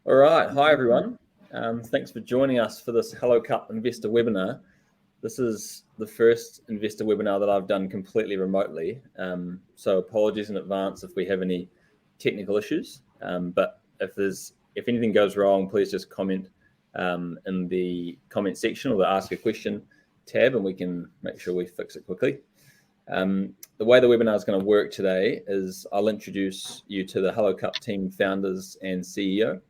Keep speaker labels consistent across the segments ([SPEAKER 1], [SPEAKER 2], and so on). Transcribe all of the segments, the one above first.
[SPEAKER 1] All right. Hi, everyone. Thanks for joining us for this Hello Cup Investor webinar. This is the first investor webinar that I've done completely remotely. So apologies in advance if we have any technical issues. But if anything goes wrong, please just comment in the comment section or the Ask a Question tab, and we can make sure we fix it quickly. The way the webinar is going to work today is I'll introduce you to the Hello Cup team founders and CEO,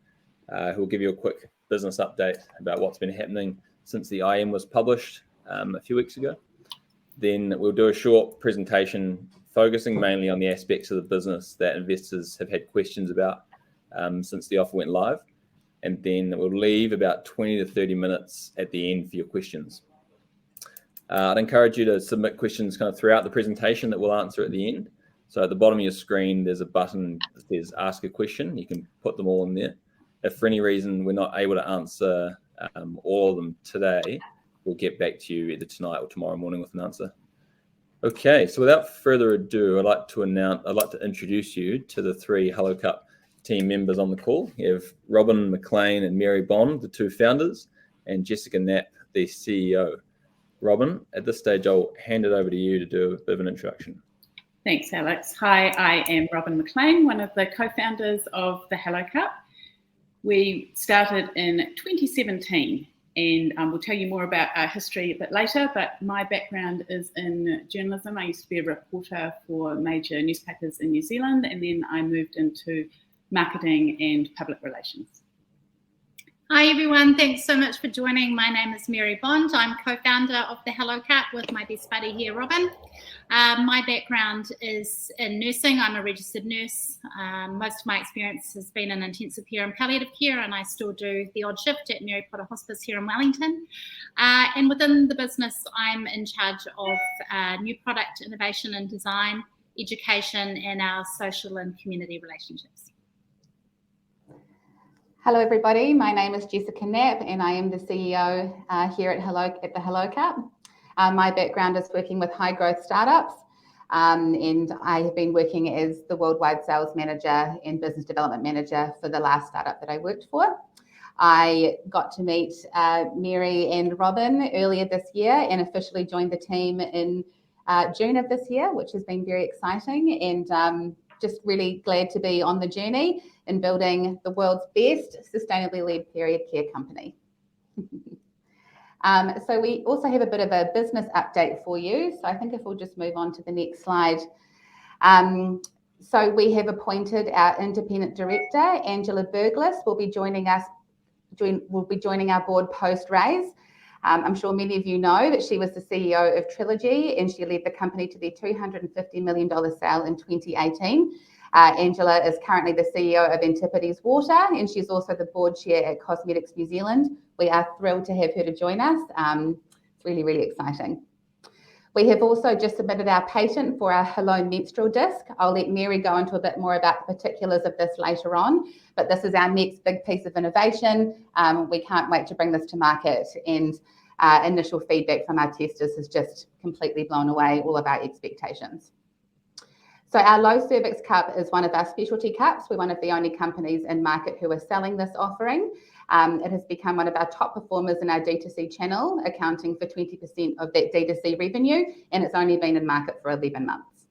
[SPEAKER 1] who will give you a quick business update about what's been happening since the IM was published a few weeks ago. Then we'll do a short presentation focusing mainly on the aspects of the business that investors have had questions about since the offer went live. And then we'll leave about 20 to 30 minutes at the end for your questions. I'd encourage you to submit questions kind of throughout the presentation that we'll answer at the end. So at the bottom of your screen, there's a button that says Ask a Question. You can put them all in there. If for any reason we're not able to answer all of them today, we'll get back to you either tonight or tomorrow morning with an answer. Okay, so without further ado, I'd like to introduce you to the three Hello Cup team members on the call. You have Robin McLean and Mary Bond, the two founders, and Jessica Knapp, the CEO. Robin, at this stage, I'll hand it over to you to do a bit of an introduction.
[SPEAKER 2] Thanks, Alex. Hi, I am Robin McLean, one of the co-founders of the Hello Cup. We started in 2017, and we'll tell you more about our history a bit later, but my background is in journalism. I used to be a reporter for major newspapers in New Zealand, and then I moved into marketing and public relations.
[SPEAKER 3] Hi everyone, thanks so much for joining. My name is Mary Bond. I'm co-founder of the Hello Cup with my best buddy here, Robin. My background is in nursing. I'm a registered nurse. Most of my experience has been in intensive care and palliative care, and I still do the odd shift at Mary Potter Hospice here in Wellington. And within the business, I'm in charge of new product innovation and design, education, and our social and community relationships.
[SPEAKER 4] Hello everybody, my name is Jessica Knapp and I am the CEO here at the Hello Cup. My background is working with high growth startups and I have been working as the worldwide sales manager and business development manager for the last startup that I worked for. I got to meet Mary and Robin earlier this year and officially joined the team in June of this year, which has been very exciting, and just really glad to be on the journey in building the world's best sustainably led period care company. So we also have a bit of a business update for you. So I think if we'll just move on to the next slide. So we have appointed our independent director, Angela Burglas, will be joining our board post-raise. I'm sure many of you know that she was the CEO of Trilogy and she led the company to their $250 million sale in 2018. Angela is currently the CEO of Antipodes Water and she's also the board chair at Cosmetics New Zealand. We are thrilled to have her to join us. It's really, really exciting. We have also just submitted our patent for our Hello Menstrual Disc. I'll let Mary go into a bit more about the particulars of this later on, but this is our next big piece of innovation. We can't wait to bring this to market, and initial feedback from our testers has just completely blown away all of our expectations. So our low cervix cup is one of our specialty cups. We're one of the only companies in market who are selling this offering. It has become one of our top performers in our D2C channel, accounting for 20% of that D2C revenue, and it's only been in market for 11 months.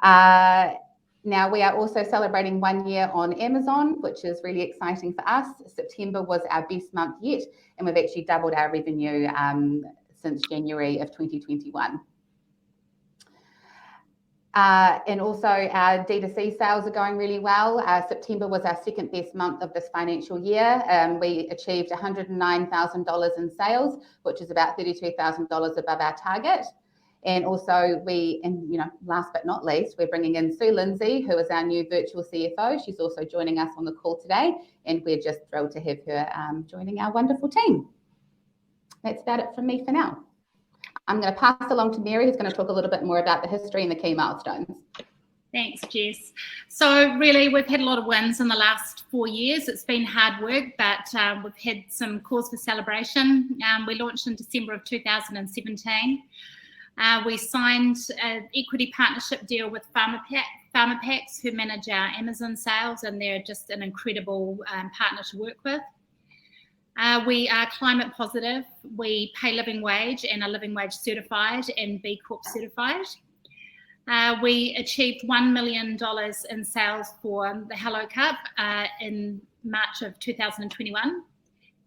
[SPEAKER 4] Now we are also celebrating 1 year on Amazon, which is really exciting for us. September was our best month yet, and we've actually doubled our revenue since January of 2021. And also our D2C sales are going really well. September was our second best month of this financial year. We achieved $109,000 in sales, which is about $32,000 above our target. And also last but not least, we're bringing in Sue Lindsay, who is our new virtual CFO. She's also joining us on the call today, and we're just thrilled to have her joining our wonderful team. That's about it from me for now. I'm going to pass along to Mary, who's going to talk a little bit more about the history and the key milestones.
[SPEAKER 3] Thanks, Jess. So really, we've had a lot of wins in the last 4 years. It's been hard work, but we've had some cause for celebration. We launched in December of 2017. We signed an equity partnership deal with Pharmacat Pharma Packs, who manage our Amazon sales, and they're just an incredible partner to work with. We are climate positive. We pay living wage and are living wage certified and B Corp certified. We achieved $1 million in sales for the Hello Cup in March of 2021.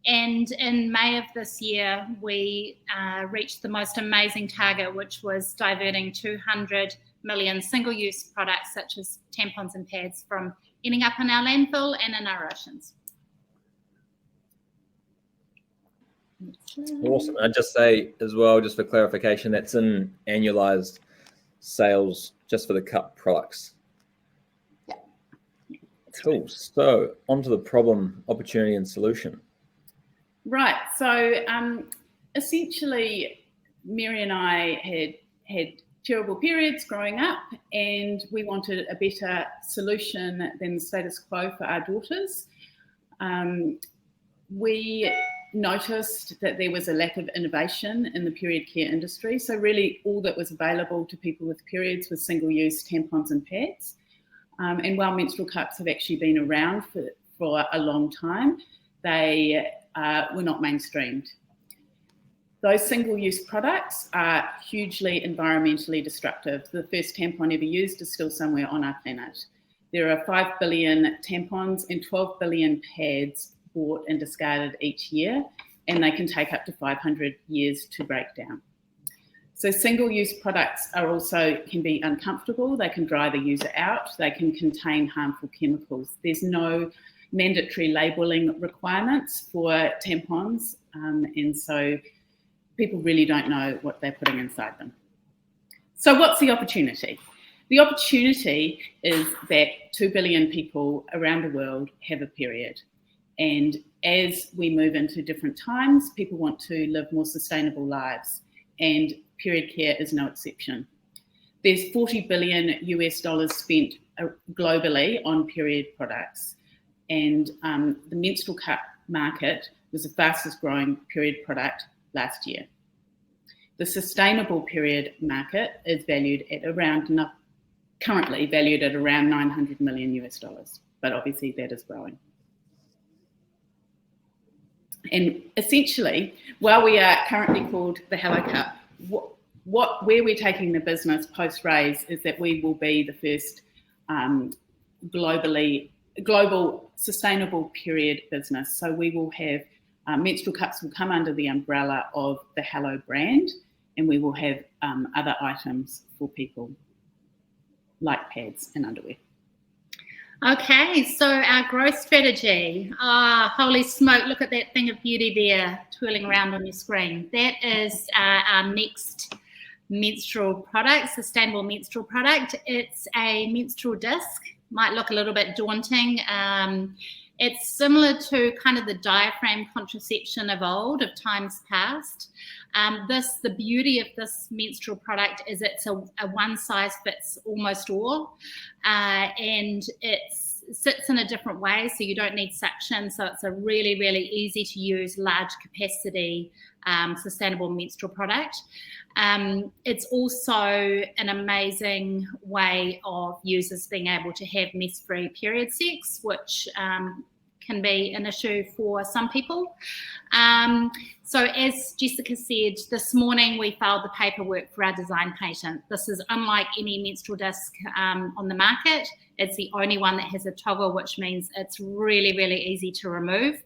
[SPEAKER 3] And in May of this year, we reached the most amazing target, which was diverting 200 million single-use products such as tampons and pads from ending up in our landfill and in our oceans.
[SPEAKER 1] Awesome. I'd just say as well, just for clarification, that's in annualized sales just for the cup products.
[SPEAKER 4] Yeah.
[SPEAKER 1] Cool. So onto the problem, opportunity, and solution.
[SPEAKER 2] Right. So essentially, Mary and I had terrible periods growing up, and we wanted a better solution than the status quo for our daughters. We noticed that there was a lack of innovation in the period care industry. So really all that was available to people with periods was single-use tampons and pads. And while menstrual cups have actually been around for a long time, they were not mainstreamed. Those single-use products are hugely environmentally destructive. The first tampon ever used is still somewhere on our planet. There are 5 billion tampons and 12 billion pads bought and discarded each year, and they can take up to 500 years to break down. So single-use products can be uncomfortable. They can dry the user out. They can contain harmful chemicals. There's no mandatory labeling requirements for tampons, and so people really don't know what they're putting inside them. So what's the opportunity? The opportunity is that 2 billion people around the world have a period. And as we move into different times, people want to live more sustainable lives, and period care is no exception. There's $40 billion spent globally on period products, and the menstrual cup market was the fastest growing period product last year. The sustainable period market is currently valued at around $900 million, but obviously that is growing. And essentially, while we are currently called the Hello Cup, where we're taking the business post-raise is that we will be the first global sustainable period business. So we will have menstrual cups will come under the umbrella of the Hello brand, and we will have other items for people like pads and underwear.
[SPEAKER 3] Okay, so our growth strategy. Holy smoke, look at that thing of beauty there twirling around on your screen. That is our next menstrual product, sustainable menstrual product. It's a menstrual disc. Might look a little bit daunting. It's similar to kind of the diaphragm contraception of old, of times past. The beauty of this menstrual product is it's a one size fits almost all, and it sits in a different way, so you don't need suction. So it's a really, really easy to use, large capacity, sustainable menstrual product. It's also an amazing way of users being able to have mess-free period sex, which can be an issue for some people. So as Jessica said, this morning we filed the paperwork for our design patent. This is unlike any menstrual disc on the market. It's the only one that has a toggle, which means it's really, really easy to remove.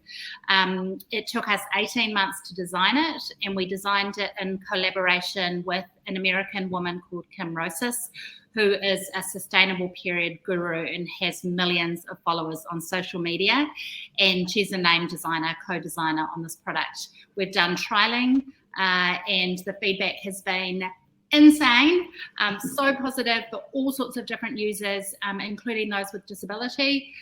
[SPEAKER 3] It took us 18 months to design it, and we designed it in collaboration with an American woman called Kim Rosas, who is a sustainable period guru and has millions of followers on social media. And she's a named designer, co-designer on this product. We've done trialing and the feedback has been insane, so positive for all sorts of different users, including those with disability.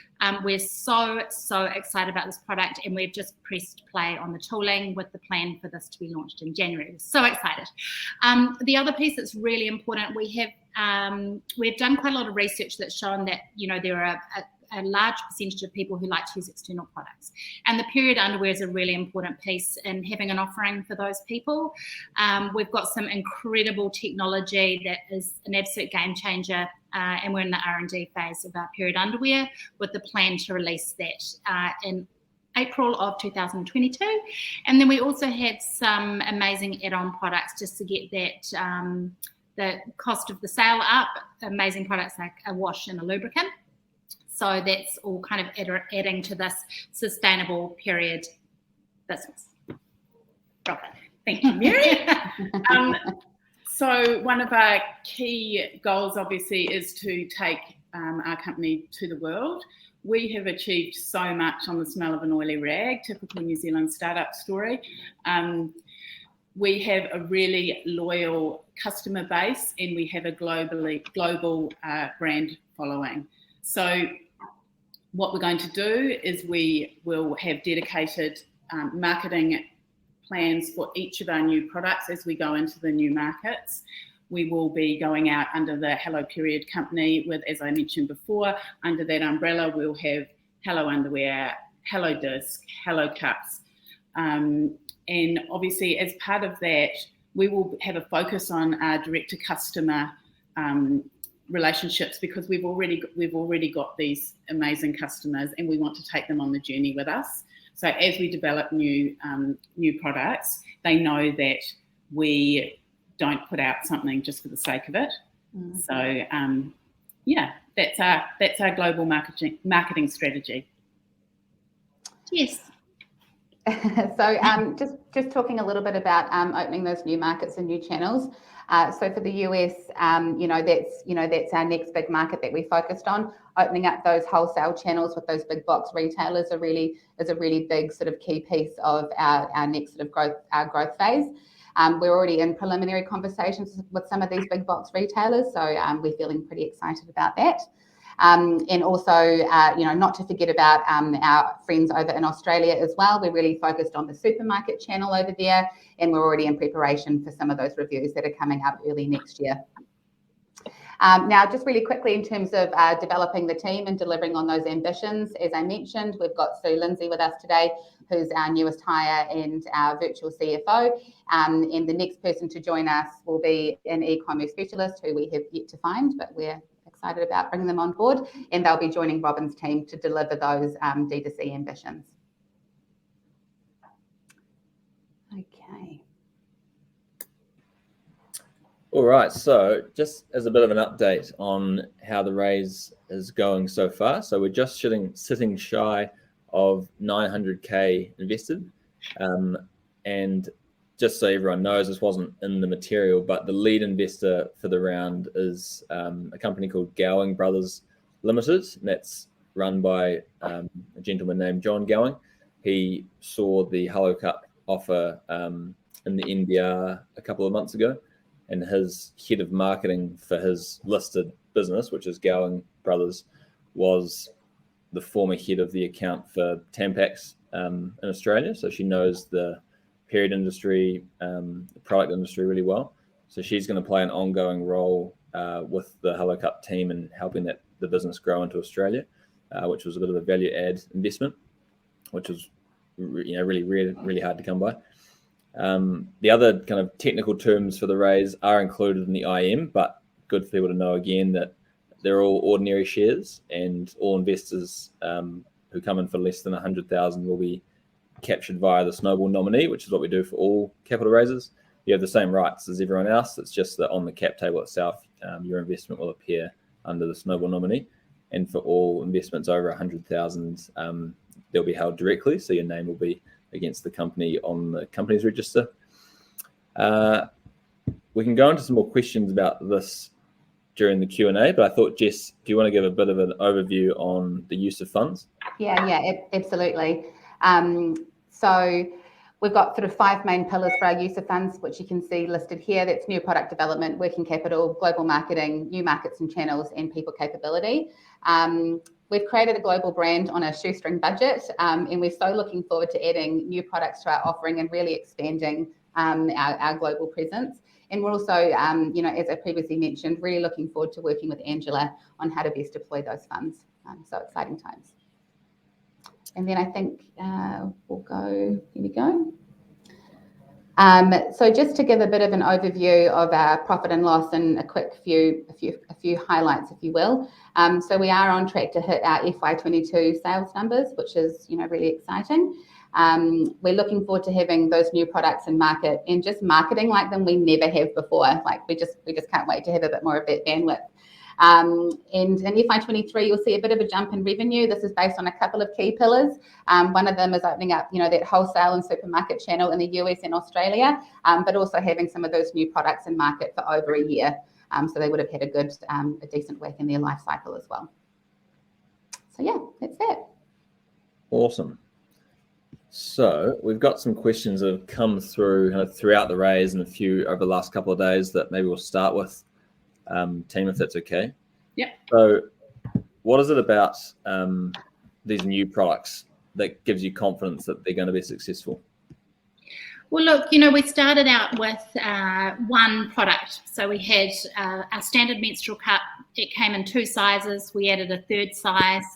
[SPEAKER 3] We're so excited about this product, and we've just pressed play on the tooling with the plan for this to be launched in January. We're so excited. The other piece that's really important, we've done quite a lot of research that's shown that there are a large percentage of people who like to use external products. And the period underwear is a really important piece in having an offering for those people. We've got some incredible technology that is an absolute game changer, and we're in the R&D phase of our period underwear with the plan to release that in April of 2022. And then we also had some amazing add-on products just to get that the cost of the sale up, amazing products like a wash and a lubricant. So that's all kind of adding to this sustainable period business.
[SPEAKER 2] Thank you, Mary. So one of our key goals, obviously, is to take our company to the world. We have achieved so much on the smell of an oily rag, typical New Zealand startup story. We have a really loyal customer base, and we have a global brand following. So what we're going to do is we will have dedicated marketing plans for each of our new products as we go into the new markets. We will be going out under the Hello Period company with, as I mentioned before, under that umbrella, we'll have Hello Underwear, Hello Disc, Hello Cups. And obviously, as part of that, we will have a focus on our direct-to-customer relationships, because we've already got these amazing customers, and we want to take them on the journey with us. So as we develop new products, they know that we don't put out something just for the sake of it. So that's our global marketing strategy.
[SPEAKER 3] Yes.
[SPEAKER 4] So just talking a little bit about opening those new markets and new channels. So for the US, that's our next big market that we focused on. Opening up those wholesale channels with those big box retailers is a really big sort of key piece of our next sort of growth phase. We're already in preliminary conversations with some of these big box retailers, so we're feeling pretty excited about that. And also, not to forget about our friends over in Australia as well. We're really focused on the supermarket channel over there, and we're already in preparation for some of those reviews that are coming up early next year. Now, just really quickly in terms of developing the team and delivering on those ambitions, as I mentioned, we've got Sue Lindsay with us today, who's our newest hire and our virtual CFO. And the next person to join us will be an e-commerce specialist who we have yet to find, but we're excited about bringing them on board, and they'll be joining Robin's team to deliver those D2C ambitions. Okay.
[SPEAKER 1] All right, so just as a bit of an update on how the raise is going so far. So we're just sitting shy of 900K invested. And just so everyone knows, this wasn't in the material, but the lead investor for the round is a company called Gowing Brothers Limited. And that's run by a gentleman named John Gowing. He saw the Hello Cup offer in the NBR a couple of months ago, and his head of marketing for his listed business, which is Gowing Brothers, was the former head of the account for Tampax in Australia. So she knows the period industry, the product industry really well. So she's going to play an ongoing role with the Hello Cup team in helping the business grow into Australia, which was a bit of a value add investment, which was really hard to come by. The other kind of technical terms for the raise are included in the IM, but good for people to know again that they're all ordinary shares, and all investors who come in for less than 100,000 will be captured via the Snowball nominee, which is what we do for all capital raises. You have the same rights as everyone else. It's just that on the cap table itself, your investment will appear under the Snowball nominee. And for all investments over 100,000, they'll be held directly. So your name will be against the company on the company's register. We can go into some more questions about this during the Q&A, but I thought, Jess, do you want to give a bit of an overview on the use of funds?
[SPEAKER 4] Yeah, absolutely. So we've got sort of 5 main pillars for our use of funds, which you can see listed here. That's new product development, working capital, global marketing, new markets and channels, and people capability. We've created a global brand on a shoestring budget, and we're so looking forward to adding new products to our offering and really expanding our global presence. And we're also, as I previously mentioned, really looking forward to working with Angela on how to best deploy those funds. So exciting times. And then I think we'll go, here we go. So just to give a bit of an overview of our profit and loss and a quick few highlights, if you will. So we are on track to hit our FY22 sales numbers, which is, really exciting. We're looking forward to having those new products in market and just marketing like them we never have before. Like we just can't wait to have a bit more of that bandwidth. And in FY23, you'll see a bit of a jump in revenue. This is based on a couple of key pillars. One of them is opening up, that wholesale and supermarket channel in the US and Australia, but also having some of those new products in market for over a year. So they would have had a decent whack in their life cycle as well. So yeah, that's it.
[SPEAKER 1] Awesome. So we've got some questions that have come through kind of throughout the raise and a few over the last couple of days that maybe we'll start with. Team, if that's okay.
[SPEAKER 2] Yep.
[SPEAKER 1] So what is it about these new products that gives you confidence that they're going to be successful?
[SPEAKER 3] Well, look, we started out with one product. So we had our standard menstrual cup. It came in 2 sizes. We added a 3rd size.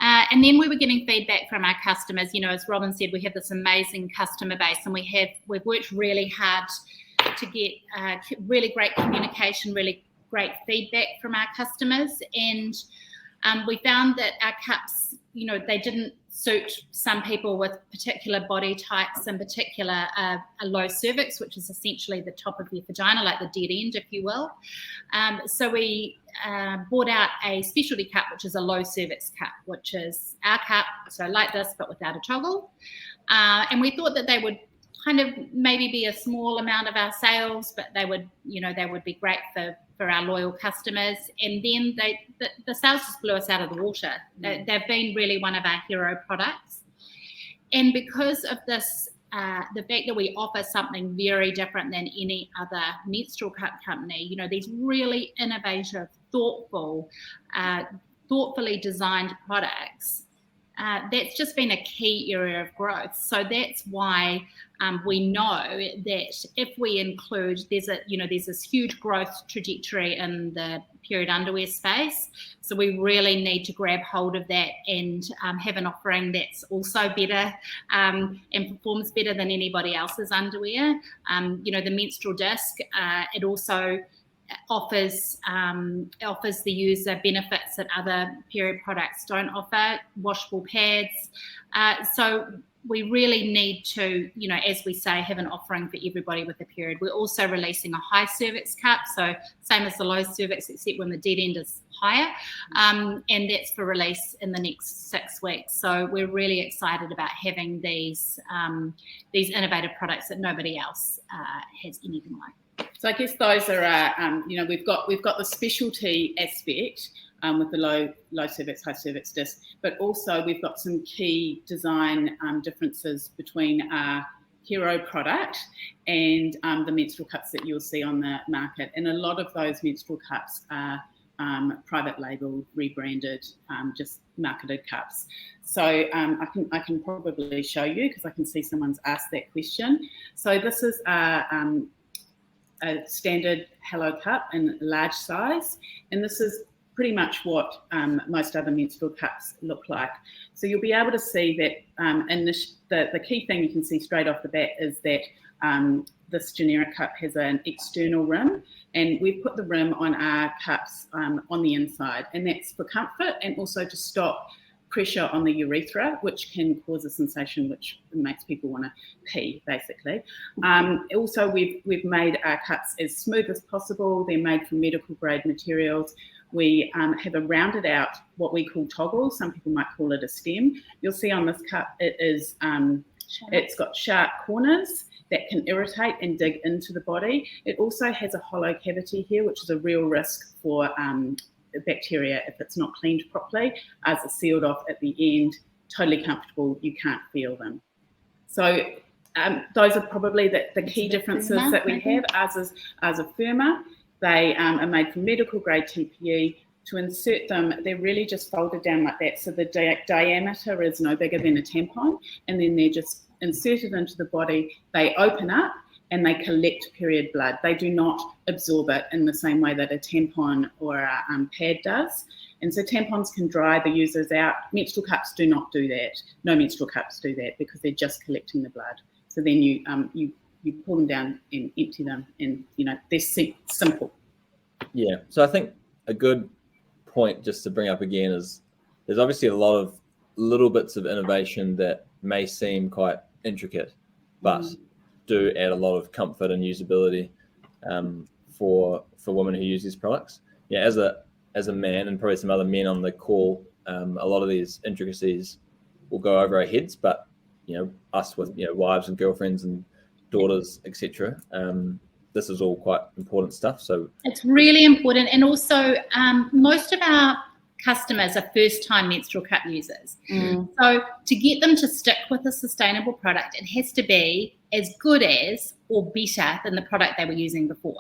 [SPEAKER 3] And then we were getting feedback from our customers. As Robin said, we have this amazing customer base, and we've worked really hard to get really great communication, really great feedback from our customers. And we found that our cups, they didn't suit some people with particular body types, in particular a low cervix, which is essentially the top of your vagina, like the dead end, if you will. So we brought out a specialty cup, which is a low cervix cup, which is our cup, so like this, but without a toggle. And we thought that they would kind of maybe be a small amount of our sales, but they would be great for our loyal customers. And then the sales just blew us out of the water. They've been really one of our hero products. And because of this, the fact that we offer something very different than any other menstrual cup company, these really innovative, thoughtfully designed products, that's just been a key area of growth. So that's why we know that if we include, there's this huge growth trajectory in the period underwear space. So we really need to grab hold of that and have an offering that's also better and performs better than anybody else's underwear. The Menstrual Disc, it also offers the user benefits that other period products don't offer, washable pads. So we really need to, as we say, have an offering for everybody with a period. We're also releasing a high cervix cup, so same as the low cervix, except when the dead end is higher, and that's for release in the next 6 weeks. So we're really excited about having these innovative products that nobody else has anything like.
[SPEAKER 2] So I guess those are, we've got the specialty aspect with the low cervix, high cervix disc, but also we've got some key design differences between our hero product and the menstrual cups that you'll see on the market. And a lot of those menstrual cups are private label, rebranded, just marketed cups. So I can probably show you, because I can see someone's asked that question. So this is a standard Hello Cup in large size, and this is pretty much what most other menstrual cups look like. So you'll be able to see that the key thing you can see straight off the bat is that this generic cup has an external rim, and we've put the rim on our cups on the inside, and that's for comfort and also to stop pressure on the urethra, which can cause a sensation which makes people want to pee, basically. Also, we've made our cups as smooth as possible. They're made from medical grade materials. We have a rounded out, what we call toggle. Some people might call it a stem. You'll see on this cup, it's got sharp corners that can irritate and dig into the body. It also has a hollow cavity here, which is a real risk for bacteria if it's not cleaned properly. As it's sealed off at the end, totally comfortable, you can't feel them. So those are probably the key differences that we have. Ours are firmer. They are made from medical grade TPE. To insert them, they're really just folded down like that. So the diameter is no bigger than a tampon, and then they're just inserted into the body. They open up and they collect period blood. They do not absorb it in the same way that a tampon or a pad does. And so tampons can dry the users out. Menstrual cups do not do that. No menstrual cups do that because they're just collecting the blood. So then you pull them down and empty them, and they're simple.
[SPEAKER 1] Yeah. So I think a good point just to bring up again is there's obviously a lot of little bits of innovation that may seem quite intricate, but do add a lot of comfort and usability for women who use these products. Yeah, as a man, and probably some other men on the call, a lot of these intricacies will go over our heads, but us with wives and girlfriends and daughters, etc. This is all quite important stuff. So
[SPEAKER 3] it's really important, and also most of our customers are first-time menstrual cup users. So to get them to stick with a sustainable product, it has to be as good as or better than the product they were using before.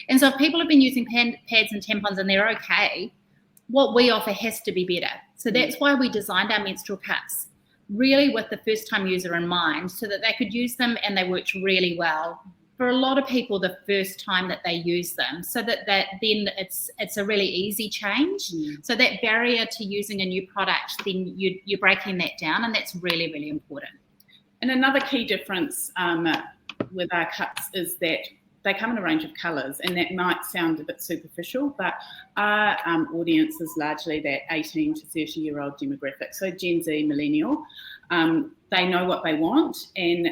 [SPEAKER 3] And so if people have been using pads and tampons and they're okay, what we offer has to be better. So that's why we designed our menstrual cups really with the first-time user in mind, so that they could use them and they worked really well. For a lot of people, the first time that they use them, so that then it's a really easy change. So that barrier to using a new product, then you're breaking that down, and that's really, really important.
[SPEAKER 2] And another key difference with our cups is that they come in a range of colours, and that might sound a bit superficial, but our audience is largely that 18 to 30-year-old demographic, so Gen Z, millennial. They know what they want, and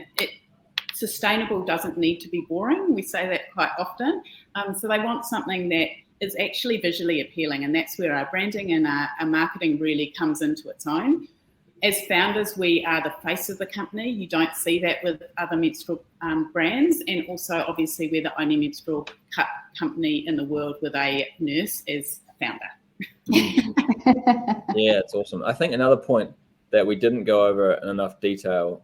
[SPEAKER 2] sustainable doesn't need to be boring. We say that quite often. So they want something that is actually visually appealing, and that's where our branding and our marketing really comes into its own. As founders, we are the face of the company. You don't see that with other menstrual brands, and also obviously we're the only menstrual cup company in the world with a nurse as founder.
[SPEAKER 1] Yeah, it's awesome. I think another point that we didn't go over in enough detail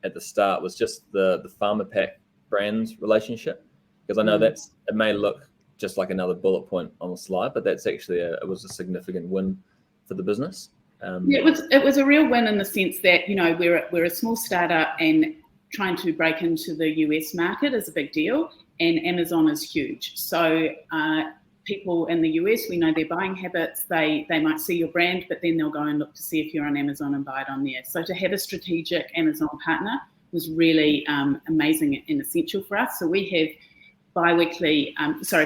[SPEAKER 1] at the start was just the PharmaPack brands relationship, because I know it may look just like another bullet point on the slide, but that's actually it was a significant win for the business.
[SPEAKER 2] It was a real win in the sense that we're a small startup, and trying to break into the US market is a big deal, and Amazon is huge. So people in the US, we know their buying habits. They might see your brand, but then they'll go and look to see if you're on Amazon and buy it on there. So to have a strategic Amazon partner was really amazing and essential for us. So we have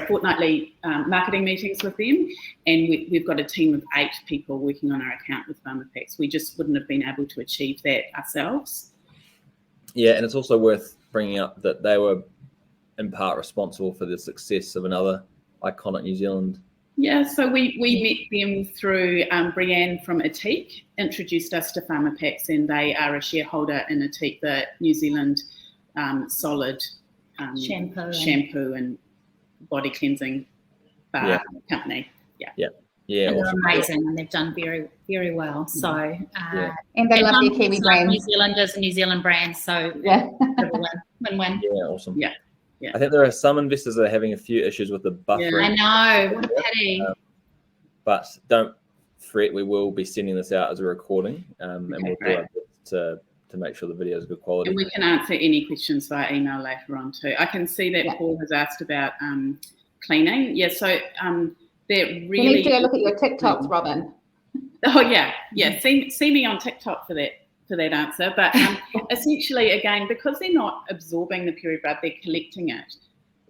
[SPEAKER 2] fortnightly marketing meetings with them, and we've got a team of 8 people working on our account with PharmaPacks. We just wouldn't have been able to achieve that ourselves.
[SPEAKER 1] Yeah, and it's also worth bringing up that they were in part responsible for the success of another iconic New Zealand.
[SPEAKER 2] Yeah, so we met them through Brianne from Atique, introduced us to PharmaPacks, and they are a shareholder in Atique, the New Zealand solid shampoo and body cleansing bar company. Yeah,
[SPEAKER 3] and they're
[SPEAKER 1] awesome.
[SPEAKER 3] amazing, and they've done very, very well. So
[SPEAKER 4] and they love their Kiwi brands.
[SPEAKER 3] New Zealanders and New Zealand brands. So win-win.
[SPEAKER 1] Yeah, awesome.
[SPEAKER 2] Yeah.
[SPEAKER 1] I think there are some investors that are having a few issues with the buffering.
[SPEAKER 3] I know, what a pity.
[SPEAKER 1] But don't fret, we will be sending this out as a recording, and we'll do our best to make sure the video is good quality.
[SPEAKER 2] And we can answer any questions via email later on too. I can see that Paul has asked about cleaning. Yeah, so they're really.
[SPEAKER 4] You need to go look at your TikToks, Robin.
[SPEAKER 2] Oh yeah. See me on TikTok for that answer. But essentially, again, because they're not absorbing the period blood, they're collecting it.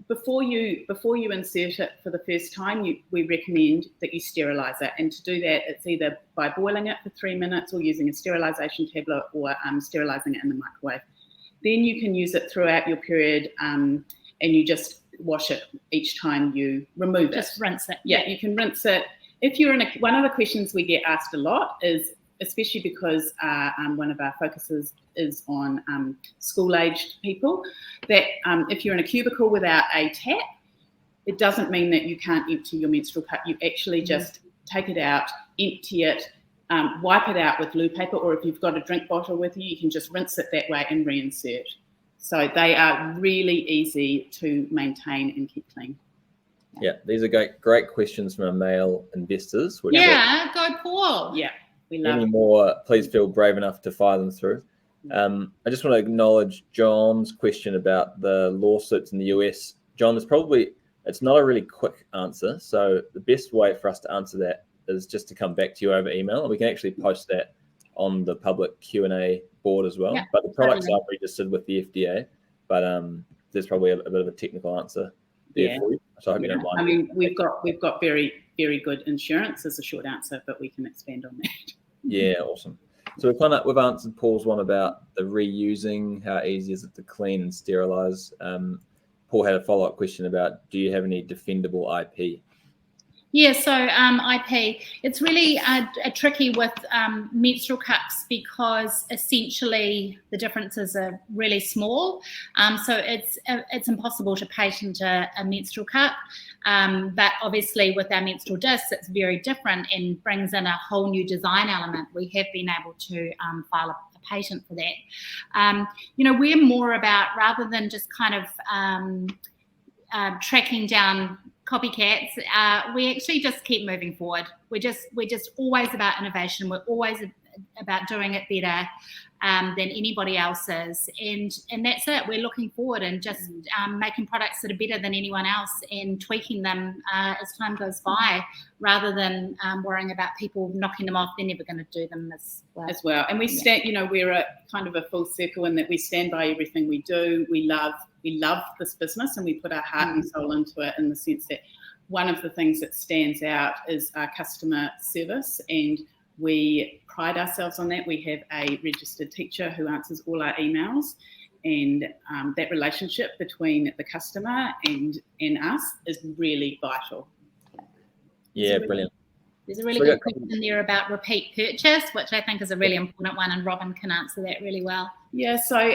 [SPEAKER 2] Before you insert it for the first time, we recommend that you sterilise it. And to do that, it's either by boiling it for 3 minutes or using a sterilisation tablet or sterilising it in the microwave. Then you can use it throughout your period, and you just wash it each time you remove it.
[SPEAKER 3] Just rinse it.
[SPEAKER 2] Yeah, you can rinse it. If you're one of the questions we get asked a lot is, especially because one of our focuses is on school-aged people, that if you're in a cubicle without a tap, it doesn't mean that you can't empty your menstrual cup. You actually just take it out, empty it, wipe it out with loo paper, or if you've got a drink bottle with you, you can just rinse it that way and reinsert. So they are really easy to maintain and keep clean.
[SPEAKER 1] Yeah, these are great questions from our male investors.
[SPEAKER 3] Go Paul.
[SPEAKER 2] Yeah.
[SPEAKER 1] Any more, please feel brave enough to fire them through. I just want to acknowledge John's question about the lawsuits in the US. John, it's not a really quick answer. So the best way for us to answer that is just to come back to you over email, and we can actually post that on the public Q&A board as well.
[SPEAKER 3] Yeah,
[SPEAKER 1] but the products
[SPEAKER 3] totally.
[SPEAKER 1] are registered with the FDA, but there's probably a bit of a technical answer there for you. So I hope you don't mind.
[SPEAKER 2] I mean, we've got very, very good insurance is a short answer, but we can expand on that.
[SPEAKER 1] Yeah, awesome. So we've answered Paul's one about the reusing, how easy is it to clean and sterilize. Paul had a follow-up question about, do you have any defendable IP?
[SPEAKER 3] Yeah, so IP, it's really a tricky with menstrual cups because essentially the differences are really small. So it's impossible to patent a menstrual cup. But obviously with our menstrual discs, it's very different and brings in a whole new design element. We have been able to file a patent for that. We're more about, rather than just kind of tracking down copycats, we actually just keep moving forward. We're just always about innovation. We're always about doing it better than anybody else is, and that's it. We're looking forward and just making products that are better than anyone else and tweaking them as time goes by, rather than worrying about people knocking them off. They're never going to do them as well.
[SPEAKER 2] And we stand, we're a kind of a full circle in that we stand by everything we do. We love this business, and we put our heart and soul into it, in the sense that one of the things that stands out is our customer service, and we pride ourselves on that. We have a registered teacher who answers all our emails, and that relationship between the customer and us is really vital.
[SPEAKER 1] Yeah, brilliant.
[SPEAKER 3] There's a really good question there about repeat purchase, which I think is a really important one, and Robin can answer that really well.
[SPEAKER 2] Yeah, so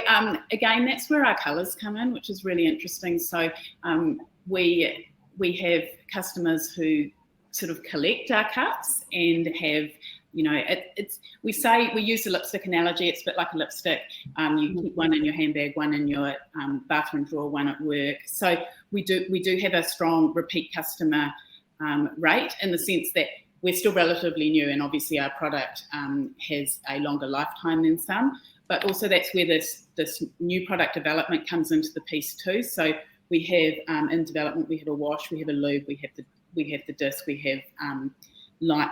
[SPEAKER 2] again, that's where our colours come in, which is really interesting. So we have customers who sort of collect our cups and have, we use the lipstick analogy. It's a bit like a lipstick. You keep one in your handbag, one in your bathroom drawer, one at work. So we do have a strong repeat customer rate, in the sense that we're still relatively new, and obviously our product has a longer lifetime than some. But also that's where this new product development comes into the piece too. So we have in development, we have a wash, we have a lube, we have the disc, we have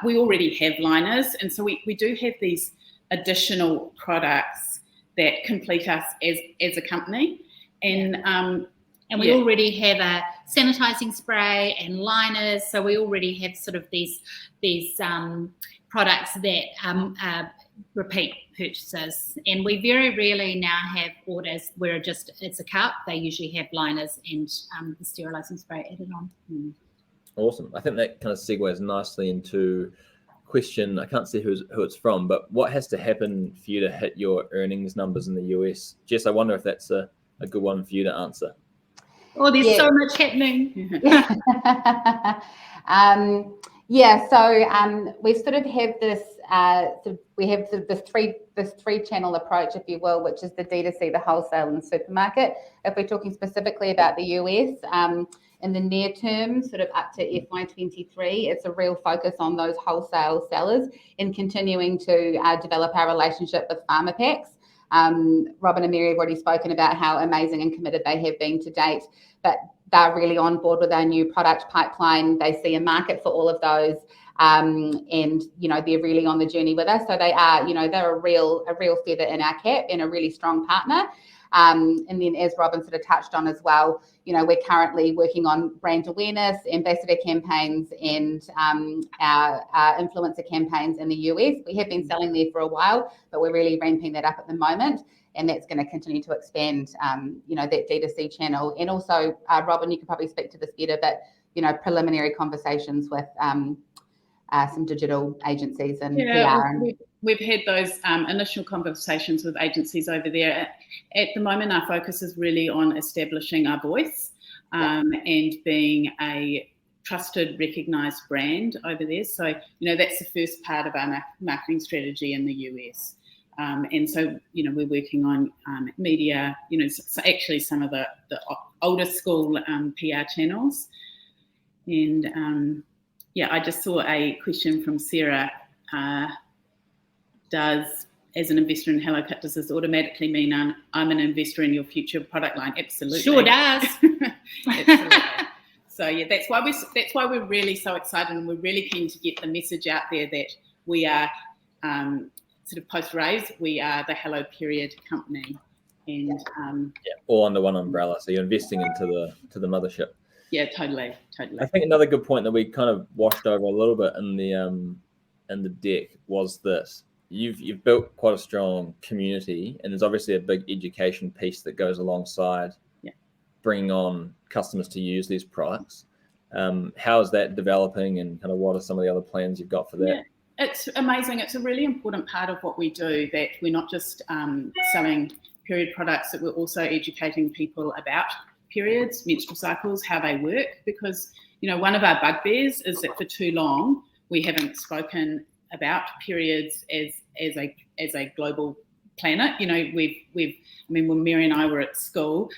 [SPEAKER 2] we already have liners, and so we do have these additional products that complete us as a company, and
[SPEAKER 3] we already have a sanitizing spray and liners, so we already have sort of these products that repeat purchases, and we very rarely now have orders where it's a cup. They usually have liners and the sterilizing spray added on.
[SPEAKER 1] Awesome. I think that kind of segues nicely into question. I can't see who it's from, but what has to happen for you to hit your earnings numbers in the US? Jess, I wonder if that's a good one for you to answer.
[SPEAKER 3] Oh, there's so much happening.
[SPEAKER 4] So we sort of have this. We have this three-channel approach, if you will, which is the D2C, the wholesale, and the supermarket. If we're talking specifically about the US, in the near term, sort of up to FY23, it's a real focus on those wholesale sellers and continuing to develop our relationship with pharma packs. Robin and Mary have already spoken about how amazing and committed they have been to date, but they're really on board with our new product pipeline. They see a market for all of those, and they're really on the journey with us. So they are, they're a real feather in our cap and a really strong partner. And then, as Robin sort of touched on as well, we're currently working on brand awareness, ambassador campaigns, and our influencer campaigns in the US. We have been selling there for a while, but we're really ramping that up at the moment, and that's going to continue to expand, that D2C channel. And also, Robin, you could probably speak to this better, but preliminary conversations with some digital agencies and PR.
[SPEAKER 2] We've had those initial conversations with agencies over there. At the moment, our focus is really on establishing our voice and being a trusted, recognised brand over there. So, that's the first part of our marketing strategy in the US. And so, we're working on media, so actually some of the older school PR channels. And I just saw a question from Sarah. As an investor in HelloCut, does this automatically mean I'm an investor in your future product line? Absolutely.
[SPEAKER 3] Sure does.
[SPEAKER 2] Absolutely. So yeah, that's why we're really so excited, and we're really keen to get the message out there that we are sort of post-raise, we are the Hello Period company, and
[SPEAKER 1] all under one umbrella. So you're investing into the mothership.
[SPEAKER 2] Yeah, totally.
[SPEAKER 1] I think another good point that we kind of washed over a little bit in the deck was that you've built quite a strong community, and there's obviously a big education piece that goes alongside bringing on customers to use these products. How is that developing, and kind of what are some of the other plans you've got for that?
[SPEAKER 2] Yeah, it's amazing. It's a really important part of what we do, that we're not just selling period products, that we're also educating people about periods, menstrual cycles, how they work, because one of our bugbears is that for too long we haven't spoken about periods as a global planet. When Mary and I were at school,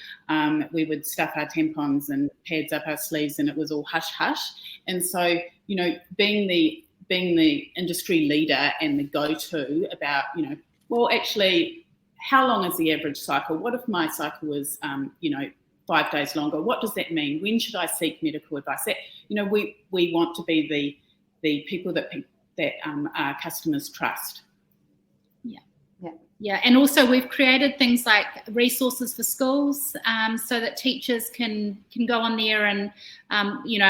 [SPEAKER 2] we would stuff our tampons and pads up our sleeves, and it was all hush hush. And so, being the industry leader and the go-to about, well, actually, how long is the average cycle? What if my cycle was, 5 days longer? What does that mean? When should I seek medical advice? That, we want to be the people that our customers trust.
[SPEAKER 3] Yeah, and also we've created things like resources for schools, so that teachers can go on there, and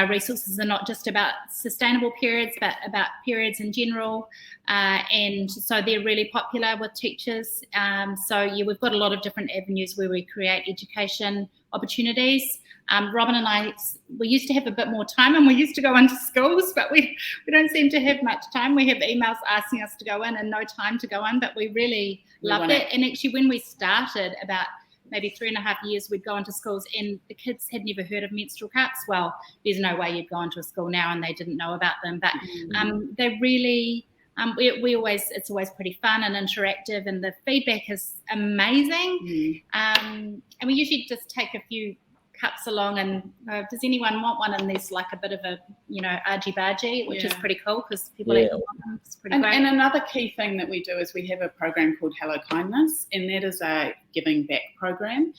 [SPEAKER 3] resources are not just about sustainable periods, but about periods in general, and so they're really popular with teachers. We've got a lot of different avenues where we create education opportunities. Robin and I, we used to have a bit more time, and we used to go into schools, but we don't seem to have much time. We have emails asking us to go in and no time to go in, but we really loved it. And actually, when we started about maybe 3.5 years, we'd go into schools and the kids had never heard of menstrual cups. Well, there's no way you'd go into a school now and they didn't know about them, but they really... it's always pretty fun and interactive, and the feedback is amazing. And we usually just take a few cups along, and does anyone want one? And there's like a bit of a argy-bargy, which is pretty cool because people actually want them. It's pretty great.
[SPEAKER 2] And another key thing that we do is we have a program called Hello Kindness, and that is a giving back program.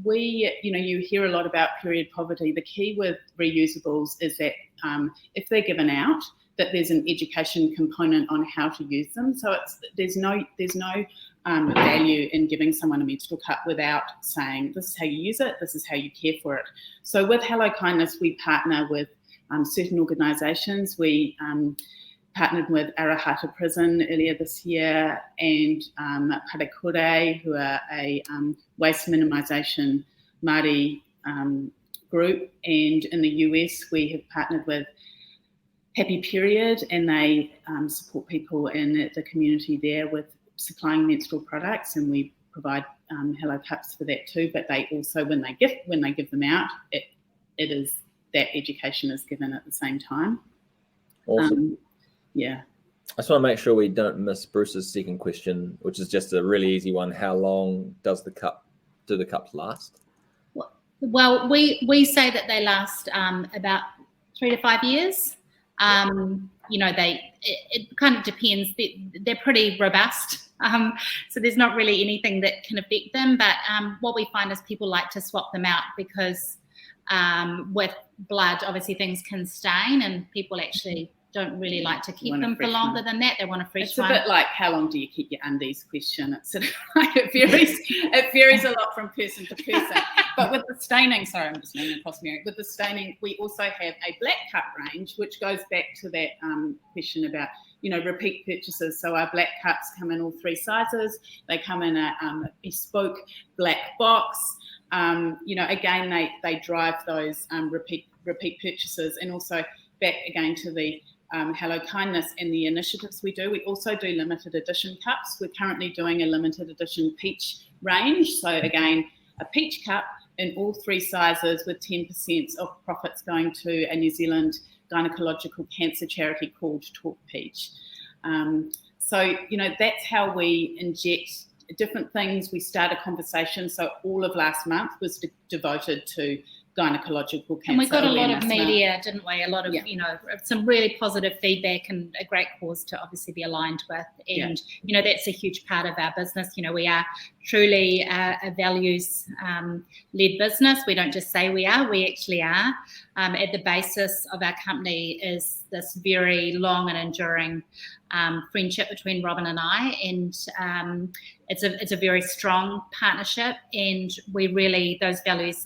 [SPEAKER 2] You hear a lot about period poverty. The key with reusables is that if they're given out, that there's an education component on how to use them. So there's no value in giving someone a menstrual cup without saying, this is how you use it, this is how you care for it. So with Hello Kindness, we partner with certain organisations. We partnered with Arahata Prison earlier this year, and Parakure, who are a waste minimisation Māori group. And in the US, we have partnered with Happy Period, and they support people in the community there with supplying menstrual products, and we provide Hello Cups for that too. But they also, when they give them out, it is that education is given at the same time.
[SPEAKER 1] Awesome.
[SPEAKER 2] I
[SPEAKER 1] just want to make sure we don't miss Bruce's second question, which is just a really easy one. How long do the cups last?
[SPEAKER 3] Well, we say that they last about 3 to 5 years. It kind of depends. They're pretty robust. So there's not really anything that can affect them. But what we find is people like to swap them out because with blood, obviously things can stain, and people actually don't really like to keep them for longer than that. They want a fresh one.
[SPEAKER 2] It's a bit like, how long do you keep your undies question. It's sort of like it varies a lot from person to person. But with the staining, sorry, I'm just moving across Mary. With the staining, we also have a black cup range, which goes back to that question about, repeat purchases. So our black cups come in all 3 sizes. They come in a bespoke black box. Again, they drive those repeat purchases, and also back again to the Hello Kindness and the initiatives we do. We also do limited edition cups. We're currently doing a limited edition peach range. So again, a peach cup in all 3 sizes with 10% of profits going to a New Zealand gynecological cancer charity called Talk Peach. That's how we inject different things. We start a conversation. So all of last month was devoted to gynecological cancer.
[SPEAKER 3] And we got a lot of
[SPEAKER 2] awareness now.
[SPEAKER 3] media, didn't we? A lot of, some really positive feedback and a great cause to obviously be aligned with. And, that's a huge part of our business. We are truly a values-led business. We don't just say we are, we actually are. At the basis of our company is this very long and enduring friendship between Robin and I. And it's a very strong partnership. And we really, those values,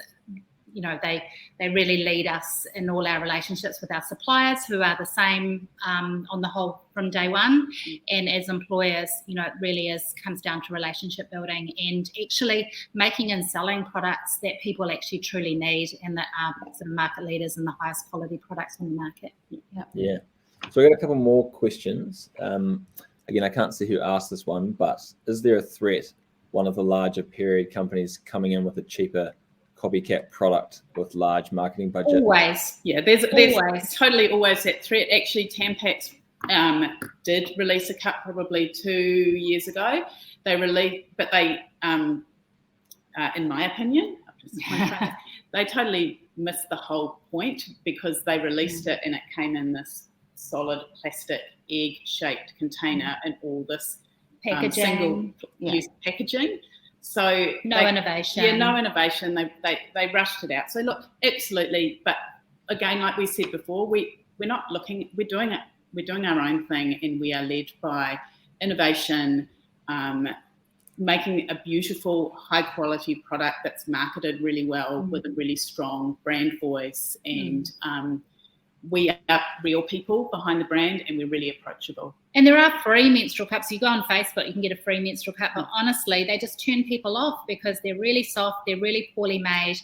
[SPEAKER 3] they really lead us in all our relationships with our suppliers, who are the same on the whole from day one. And as employers, it really comes down to relationship building and actually making and selling products that people actually truly need and that are sort of market leaders and the highest quality products on the market.
[SPEAKER 1] Yeah. So we got a couple more questions. Again, I can't see who asked this one, but is there a threat, one of the larger period companies coming in with a cheaper copycat product with large marketing budget?
[SPEAKER 2] Always, yeah. There's totally always that threat. Actually, Tampax did release a cup probably 2 years ago. They released, but they, in my opinion, they totally missed the whole point because they released it and it came in this solid plastic egg-shaped container and all this single-use packaging. So
[SPEAKER 3] no innovation.
[SPEAKER 2] Yeah, no innovation. They rushed it out. So look, absolutely. But again, like we said before, we're not looking. We're doing it. We're doing our own thing, and we are led by innovation, making a beautiful, high-quality product that's marketed really well with a really strong brand voice. And we are real people behind the brand, and we're really approachable.
[SPEAKER 3] And there are free menstrual cups. You go on Facebook, you can get a free menstrual cup. But honestly, they just turn people off because they're really soft, they're really poorly made.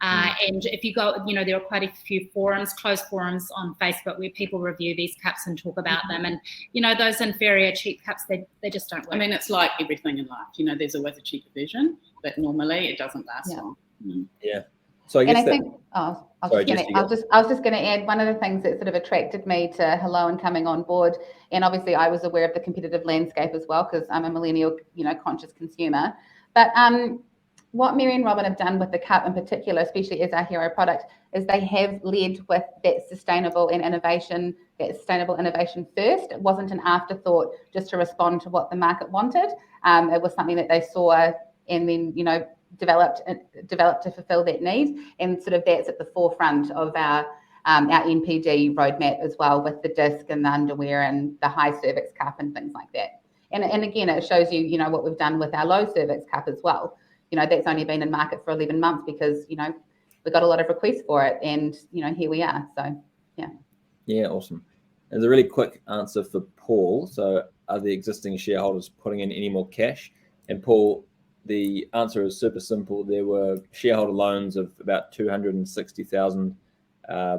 [SPEAKER 3] And if you go, there are quite a few forums, closed forums on Facebook where people review these cups and talk about them. And, those inferior cheap cups, they just don't work.
[SPEAKER 2] I mean, it's like everything in life. There's always a cheaper version, but normally it doesn't last long.
[SPEAKER 1] Yeah. So I guess
[SPEAKER 4] I was just going to add one of the things that sort of attracted me to Hello and coming on board, and obviously I was aware of the competitive landscape as well because I'm a millennial, conscious consumer. But what Mary and Robin have done with the cup in particular, especially as our hero product, is they have led with that sustainable innovation first. It wasn't an afterthought just to respond to what the market wanted. It was something that they saw and then, developed to fulfill that need, and sort of that's at the forefront of our NPD roadmap as well, with the disc and the underwear and the high cervix cup and things like that. And again, it shows you, what we've done with our low cervix cup as well. That's only been in market for 11 months because, we got a lot of requests for it, and, here we are. So, yeah. Yeah,
[SPEAKER 1] awesome. There's a really quick answer for Paul. So are the existing shareholders putting in any more cash? And Paul, the answer is super simple. There were shareholder loans of about 260,000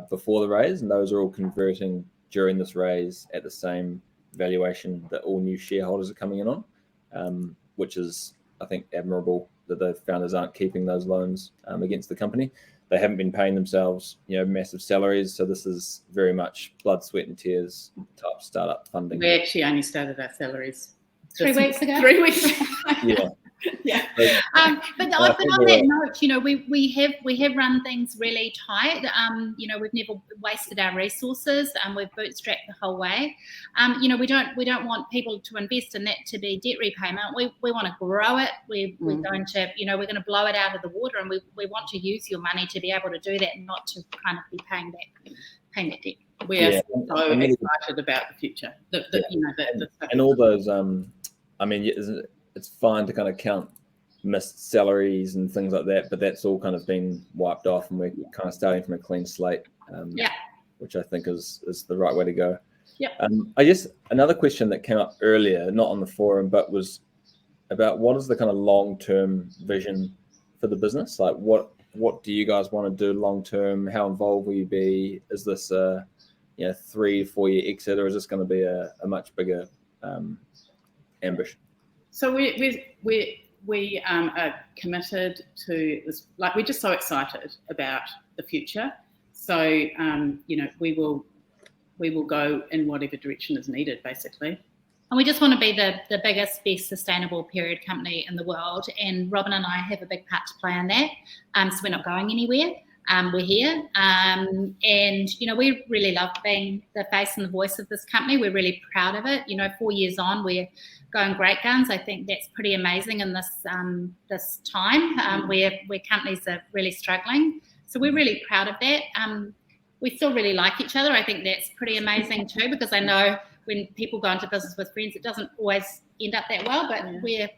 [SPEAKER 1] before the raise, and those are all converting during this raise at the same valuation that all new shareholders are coming in on, which is, I think, admirable that the founders aren't keeping those loans against the company. They haven't been paying themselves, massive salaries, so this is very much blood, sweat, and tears type startup funding.
[SPEAKER 2] We actually only started our salaries
[SPEAKER 3] 3 weeks ago.
[SPEAKER 2] 3 weeks.
[SPEAKER 1] Yeah.
[SPEAKER 3] Yeah. But on that note, we have run things really tight. We've never wasted our resources. We've bootstrapped the whole way. We don't want people to invest in that to be debt repayment. We want to grow it. We're going to, we're going to blow it out of the water, and we want to use your money to be able to do that, and not to kind of be paying that debt.
[SPEAKER 2] We are so excited about the future.
[SPEAKER 1] And all those, it's fine to kind of count missed salaries and things like that, but that's all kind of been wiped off, and we're kind of starting from a clean slate, which I think is the right way to go.
[SPEAKER 2] Yeah.
[SPEAKER 1] I guess another question that came up earlier, not on the forum, but was about what is the kind of long-term vision for the business? Like what do you guys want to do long-term? How involved will you be? Is this a 3 to 4 year exit, or is this going to be a much bigger ambition?
[SPEAKER 2] So we are committed to this. Like, we're just so excited about the future. So we will go in whatever direction is needed, basically.
[SPEAKER 3] And we just want to be the biggest, best sustainable period company in the world. And Robin and I have a big part to play in that. So we're not going anywhere. we're here. And, we really love being the face and the voice of this company. We're really proud of it. 4 years on, we're going great guns. I think that's pretty amazing in this time where companies are really struggling. So we're really proud of that. We still really like each other. I think that's pretty amazing too, because I know when people go into business with friends, it doesn't always end up that well, but we're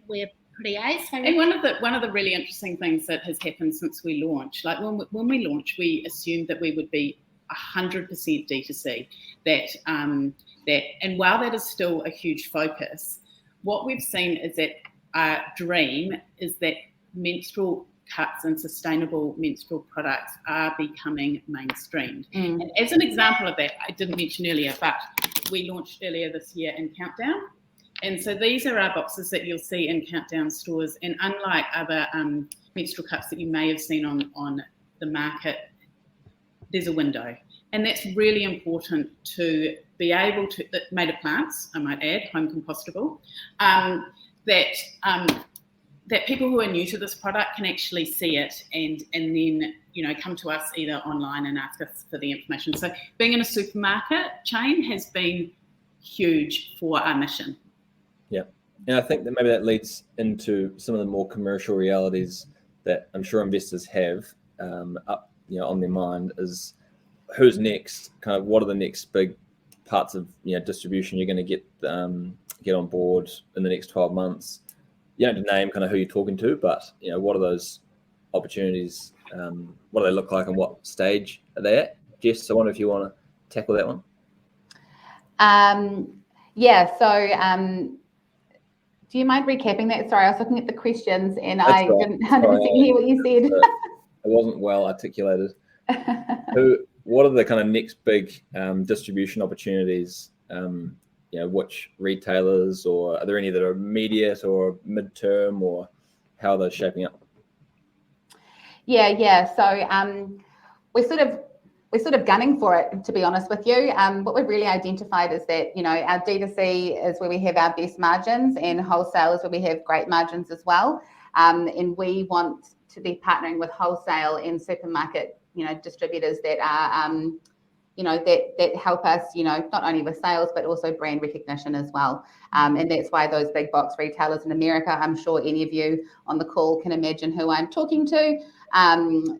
[SPEAKER 3] pretty ace.
[SPEAKER 2] And one of the really interesting things that has happened since we launched, like when we launched, we assumed that we would be 100% D2C. And while that is still a huge focus, what we've seen is that our dream is that menstrual cups and sustainable menstrual products are becoming mainstreamed. And as an example of that, I didn't mention earlier, but we launched earlier this year in Countdown. And so these are our boxes that you'll see in Countdown stores. And unlike other menstrual cups that you may have seen on the market, there's a window. And that's really important to be able to, made of plants, I might add, home compostable, that people who are new to this product can actually see it and then, come to us either online and ask us for the information. So being in a supermarket chain has been huge for our mission.
[SPEAKER 1] Yeah. And I think that maybe that leads into some of the more commercial realities that I'm sure investors have up, on their mind is who's next, kind of what are the next big parts of distribution you're going to get on board in the next 12 months. You don't have to name kind of who you're talking to, but what are those opportunities? What do they look like, and what stage are they at? Jess, I wonder if you want to tackle that one.
[SPEAKER 4] So do you mind recapping that? Sorry, I was looking at the questions and
[SPEAKER 1] That's
[SPEAKER 4] I
[SPEAKER 1] right.
[SPEAKER 4] didn't 100% hear what you said.
[SPEAKER 1] It wasn't well articulated. What are the kind of next big distribution opportunities? Which retailers, or are there any that are immediate or midterm, or how are those shaping up?
[SPEAKER 4] So we're sort of gunning for it, to be honest with you. What we've really identified is that, our D2C is where we have our best margins, and wholesale is where we have great margins as well. And we want to be partnering with wholesale and supermarket, distributors that are, that help us, not only with sales, but also brand recognition as well. And that's why those big box retailers in America, I'm sure any of you on the call can imagine who I'm talking to, and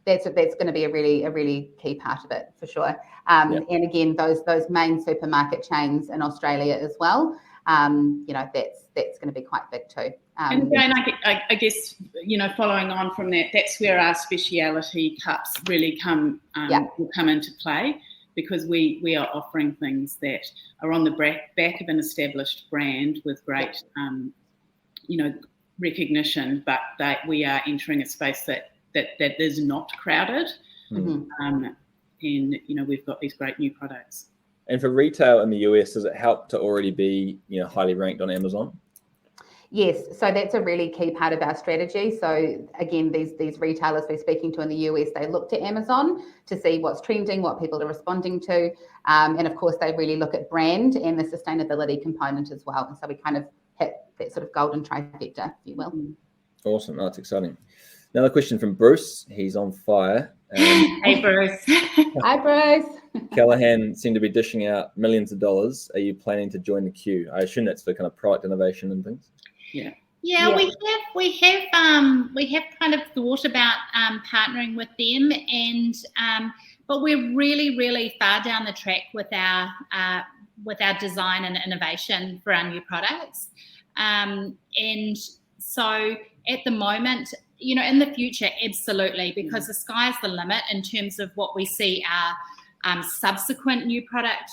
[SPEAKER 4] that's going to be a really key part of it for sure. And again, those main supermarket chains in Australia as well, that's going to be quite big too.
[SPEAKER 2] And again, I guess, following on from that, that's where our speciality cups really will come into play, because we are offering things that are on the back of an established brand with great, recognition, but that we are entering a space that is not crowded. And, we've got these great new products.
[SPEAKER 1] And for retail in the US, does it help to already be, highly ranked on Amazon?
[SPEAKER 4] Yes, so that's a really key part of our strategy. So again, these retailers we're speaking to in the US, they look to Amazon to see what's trending, what people are responding to, and of course they really look at brand and the sustainability component as well. And so we kind of hit that sort of golden trifecta, if you will.
[SPEAKER 1] Awesome, that's exciting. Another question from Bruce. He's on fire.
[SPEAKER 3] Hey, Bruce.
[SPEAKER 4] Hi, Bruce.
[SPEAKER 1] Callaghan seem to be dishing out millions of dollars. Are you planning to join the queue? I assume that's for kind of product innovation and things.
[SPEAKER 3] Yeah, we have kind of thought about partnering with them, and but we're really far down the track with our design and innovation for our new products, and so at the moment, in the future, absolutely, because the sky's the limit in terms of what we see our subsequent new product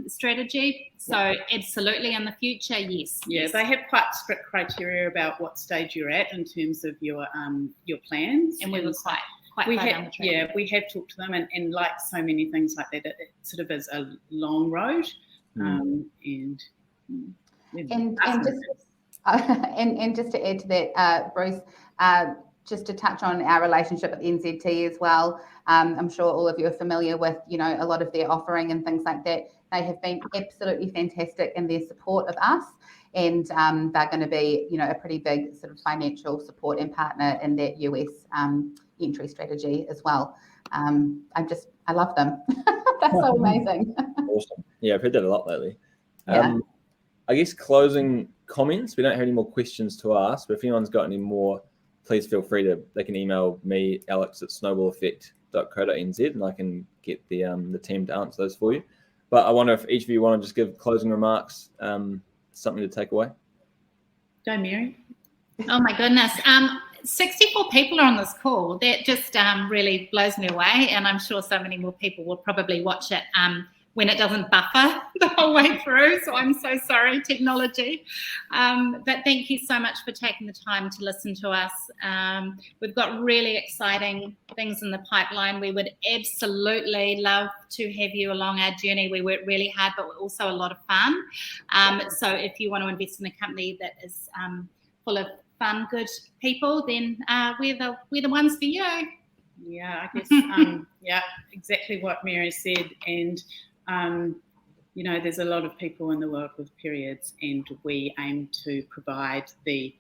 [SPEAKER 3] strategy. So absolutely in the future, yes.
[SPEAKER 2] Yeah, they have quite strict criteria about what stage you're at in terms of your plans.
[SPEAKER 3] And we were quite far down the track.
[SPEAKER 2] Yeah, we have talked to them, and like so many things like that, it sort of is a long road. And
[SPEAKER 4] just to add to that, Bruce, just to touch on our relationship with NZT as well. I'm sure all of you are familiar with, a lot of their offering and things like that. They have been absolutely fantastic in their support of us, and they're going to be, a pretty big sort of financial support and partner in that US entry strategy as well. I love them. That's so amazing.
[SPEAKER 1] Awesome. Yeah, I've heard that a lot lately.
[SPEAKER 4] Yeah.
[SPEAKER 1] I guess closing comments. We don't have any more questions to ask, but if anyone's got any more, please feel free they can email me, alex@snowballeffect.co.nz, and I can get the team to answer those for you. But I wonder if each of you want to just give closing remarks, something to take away.
[SPEAKER 2] Go, Mary.
[SPEAKER 3] Oh my goodness. 64 people are on this call. That just really blows me away. And I'm sure so many more people will probably watch it when it doesn't buffer the whole way through. So I'm so sorry, technology. But thank you so much for taking the time to listen to us. We've got really exciting things in the pipeline. We would absolutely love to have you along our journey. We work really hard, but we're also a lot of fun. So if you want to invest in a company that is full of fun, good people, then we're the ones for you.
[SPEAKER 2] Yeah, I guess, yeah, exactly what Mary said. And, there's a lot of people in the world with periods, and we aim to provide the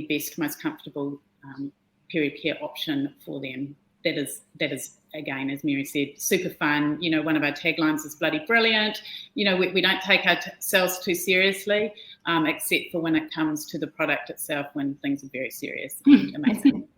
[SPEAKER 2] best, most comfortable period care option for them. That is, again, as Mary said, super fun. One of our taglines is bloody brilliant. We don't take ourselves too seriously, except for when it comes to the product itself, when things are very serious and amazing.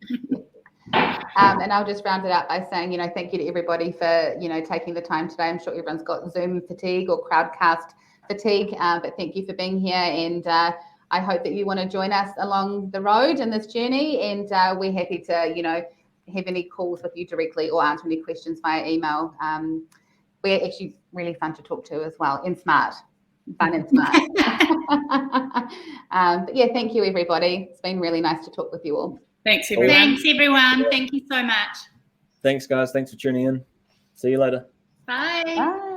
[SPEAKER 4] And I'll just round it out by saying, thank you to everybody for, taking the time today. I'm sure everyone's got Zoom fatigue or Crowdcast fatigue, but thank you for being here. And I hope that you want to join us along the road in this journey. And we're happy to, have any calls with you directly or answer any questions via email. We're actually really fun to talk to as well, and smart. Fun and smart. But yeah, thank you, everybody. It's been really nice to talk with you all.
[SPEAKER 2] Thanks, everyone.
[SPEAKER 3] Thanks, everyone. Thank you so much.
[SPEAKER 1] Thanks, guys. Thanks for tuning in. See you later.
[SPEAKER 3] Bye.
[SPEAKER 4] Bye.